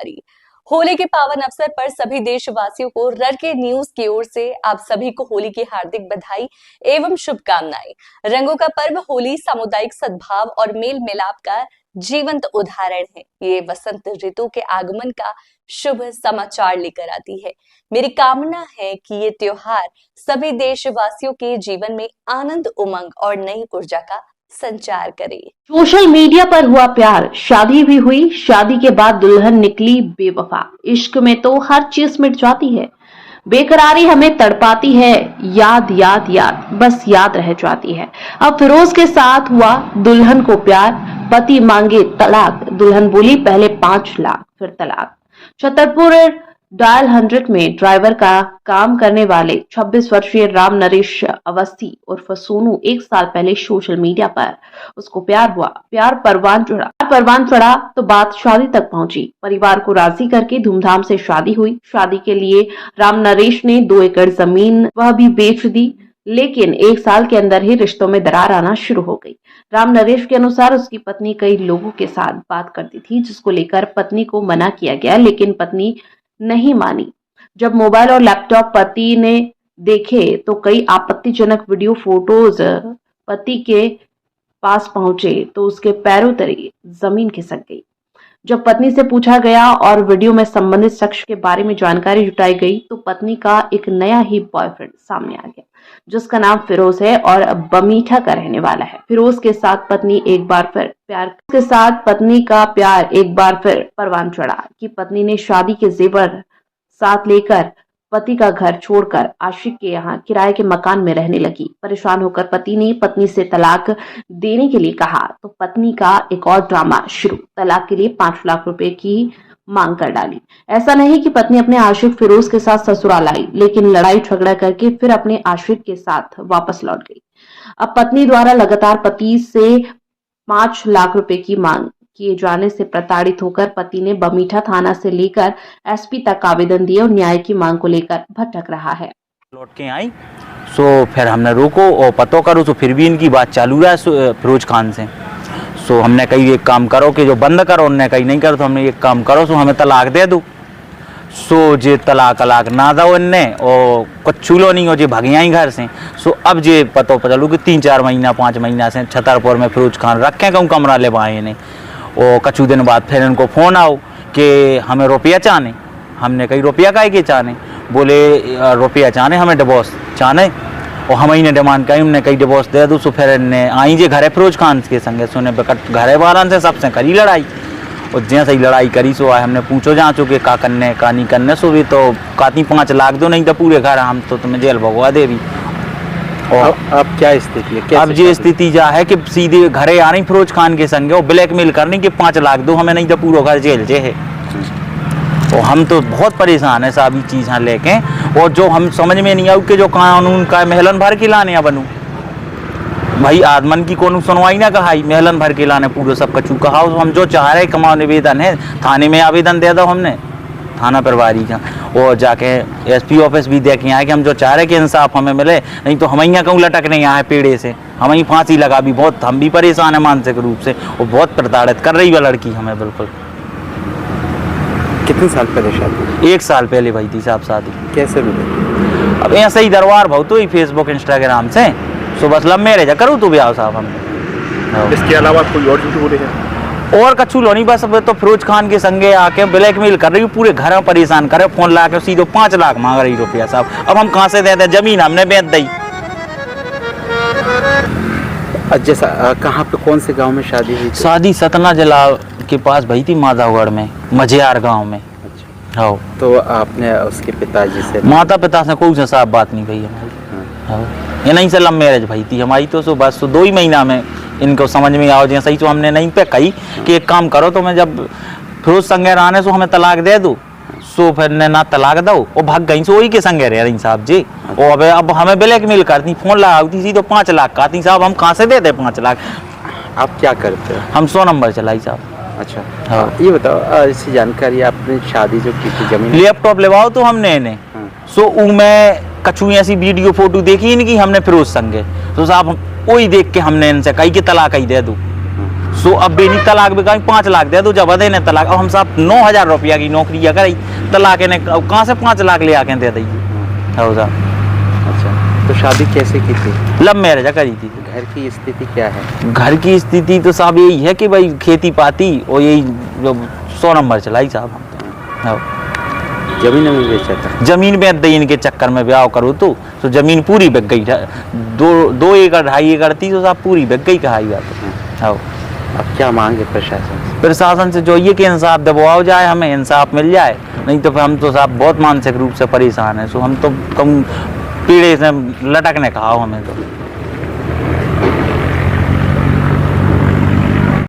जारी। होली के पावन अवसर पर सभी देशवासियों को ररके न्यूज की ओर से आप सभी को होली की हार्दिक बधाई एवं शुभकामनाएं। रंगों का पर्व होली सामुदायिक सद्भाव और मेल मिलाप का जीवंत उदाहरण है। ये वसंत ऋतु के आगमन का शुभ समाचार लेकर आती है। मेरी कामना है कि ये त्योहार सभी देशवासियों के जीवन में आनंद, उमंग और नई ऊर्जा का संचार करे। सोशल मीडिया पर हुआ प्यार, शादी भी हुई, शादी के बाद दुल्हन निकली बेवफा। इश्क में तो हर चीज मिट जाती है, बेकरारी हमें तड़पाती है, याद याद याद बस याद रह जाती है। अब फिरोज के साथ हुआ दुल्हन को प्यार, पति मांगे तलाक, दुल्हन बोली पहले 5 लाख फिर तलाक। छतरपुर डायल 100 में ड्राइवर का काम करने वाले 26 वर्षीय राम नरेश अवस्थी उर्फ सोनू 1 साल पहले सोशल मीडिया पर उसको प्यार हुआ। प्यार परवान चढ़ा तो बात शादी तक पहुंची। परिवार को राजी करके धूमधाम से शादी हुई। शादी के लिए राम नरेश ने 2 एकड़ जमीन वह भी बेच दी, लेकिन 1 साल के अंदर ही रिश्तों में दरार आना शुरू हो गई। राम नरेश के अनुसार उसकी पत्नी कई लोगों के साथ बात करती थी, जिसको लेकर पत्नी को मना किया गया, लेकिन पत्नी नहीं मानी। जब मोबाइल और लैपटॉप पति ने देखे तो कई आपत्तिजनक वीडियो फोटोज पति के पास पहुंचे तो उसके पैरों तले जमीन खिसक गई। जब पत्नी से पूछा गया और वीडियो में संबंधित शख्स के बारे में जानकारी जुटाई गई तो पत्नी का एक नया ही बॉयफ्रेंड सामने आ गया, जिसका नाम फिरोज है और बमीठा का रहने वाला है। फिरोज के साथ पत्नी का प्यार एक बार फिर परवान चढ़ा कि पत्नी ने शादी के जेवर साथ लेकर पति का घर छोड़कर आशिक के यहाँ किराए के मकान में रहने लगी। परेशान होकर पति ने पत्नी से तलाक देने के लिए कहा तो पत्नी का एक और ड्रामा शुरू। तलाक के लिए 5 लाख रुपए की मांग कर डाली। ऐसा नहीं कि पत्नी अपने आशिक फिरोज के साथ ससुराल आई, लेकिन लड़ाई झगड़ा करके फिर अपने आशिक के साथ वापस लौट गई। अब पत्नी द्वारा लगातार पति से 5 लाख रुपए की मांग किए जाने से प्रताड़ित होकर पति ने बमीठा थाना से लेकर एसपी तक आवेदन दिए और न्याय की मांग को लेकर भटक रहा है। लौट के आई सो फिर हमने रोको और पतो करो तो फिर भी इनकी बात चालू रहा फिरोज खान से। सो हमने कही एक काम करो कि जो बंद करो, उनने कही नहीं करो तो हमने एक काम करो सो हमें तलाक दे दो। सो जे तलाक ना दो इनने और कुछ चूलो नहीं हो जे भगिया ही घर से। सो अब जे पतो चलू कि 3-4 महीना 5 महीना से छतरपुर में फिरोज खान रखे कहूँ कमरा ले पाए नहीं। और कछु दिन बाद फिर इनको फ़ोन आओ कि हमें रुपया चाहने। हमने कही रुपया काहे के चाहने? बोले रुपया चाहने, हमें डिवोर्स चाहने। और हम ही ने डिमांड करी, हमने कही डिवोर्स दे दो। सो फिर इन्हें आई जे घरे फिरोज खान के संगे सुने बेकट घरे वालन से सबसे करी लड़ाई। और जैसे ही लड़ाई करी सो आए हमने पूछो जहाँ चुके का करने का नहीं करने। सो भी तो कहती 5 लाख दो, नहीं तो पूरे घर हम तो तुम्हें जेल भगवा दे भी। और अब क्या स्थिति है? अब ये स्थिति जा है कि सीधे घरे आ रही फिरोज खान के संगे और ब्लैकमेल करनी कि 5 लाख दो हमें, नहीं तो पूरा घर जेल जे है। और हम तो बहुत परेशान है सारी चीज़ें लेके। और जो हम समझ में नहीं आऊ कि जो कानून का महलन भर के लाने या बनू भाई आदमन की कोनो सुनवाई ना कहा, महलन भर के लाने पूरा सब कचू कहा। हम जो चाह रहे कमाओ निवेदन है थाने में आवेदन दे दो हमने, थाना प्रभारी का, और जाके एसपी ऑफिस भी दे के आए कि हम जो चाह रहे कि इंसाफ हमें मिले, नहीं तो हम यहाँ कहूँ लटक नहीं आए पेड़े से, हम ही फांसी लगा भी। बहुत हम भी परेशान है मानसिक रूप से और बहुत प्रताड़ित कर रही है लड़की हमें बिल्कुल। कितने साल पहले शादी? 1 साल पहले भाई थी साहब शादी। कैसे मिले? अब ऐसे ही दरबार भाव तो ही फेसबुक इंस्टाग्राम से। सो बस लव मैरिज करूँ तो ब्याह साहब हमने। इसके अलावा कोई और झूठ बोले हैं? और कछु लो नहीं, बस अब तो फिरोज खान के संगे आके ब्लैकमेल कर रही हूँ, पूरे घर में परेशान करे, फोन ला के सीधे 5 लाख मांग रही रुपया साहब। अब हम कहाँ से देते? जमीन हमने बेच दी। जैसा कहाँ पे कौन से गांव में शादी हुई? शादी सतना जिला के पास भई थी, माधवगढ़ में, मझियार गांव में। अच्छा। हाँ। तो आपने उसके पिताजी से? माता पिता से कोई साहब बात नहीं भई हमारी। ये नहीं से लव मैरिज भई थी हमारी तो। सो बस 2 ही महीना में इनको समझ में आओ जैसे ही। तो हमने नहीं पे कही कि एक काम करो तो मैं जब फिरोज संगे रहने सो हमें तलाक दे दो। सो फिर ने ना तलाक दो और भाग गई सो वही के संगे रह रही साहब जी। और अब हमें ब्लैकमेल करती, फोन लगाती सी तो 5 लाख कहती साहब हम कहाँ से देते 5 लाख। आप क्या करते हो? हम 100 नंबर चलाई साहब। अच्छा। हाँ। ये बताओ इसी जानकारी, आपने शादी जो की थी जमीन? लैपटॉप लेवाओ तो हमने इन्हें। सो मैं कछु ऐसी वीडियो फोटो देखी इनकी हमने फिरोज संगे। तो साहब वही देख के हमने इनसे कही कि तलाक ही दे दो। सो अब बेनी तलाक भी कहीं 5 लाख दे दो जब दे ने तलाक। अब हम साहब 9,000 रुपया की नौकरी कराई तलाक ने कहाँ से 5 लाख ले आके दे दी। हो साहब। अच्छा, तो शादी कैसे की थी? लव मैरिज करी थी। घर की स्थिति क्या है? घर की स्थिति तो साहब यही है कि भाई खेती पाती और यही 100 नंबर चलाई साहब हम तो। जमीन में बेचा था? जमीन बेच दी इनके चक्कर में ब्याह करो तो जमीन पूरी बिक गई। 2 एकड़ 2.5 एकड़ थी तो साहब पूरी बिक गई। कहा बात। अब क्या मांगे प्रशासन से? प्रशासन से जो ये कि इंसाफ दिलवाओ जाए, हमें इंसाफ मिल जाए, नहीं तो फिर हम तो साहब बहुत मानसिक रूप से परेशान हैं। सो हम तो कम पीड़े से लटकने कहा हमें तो।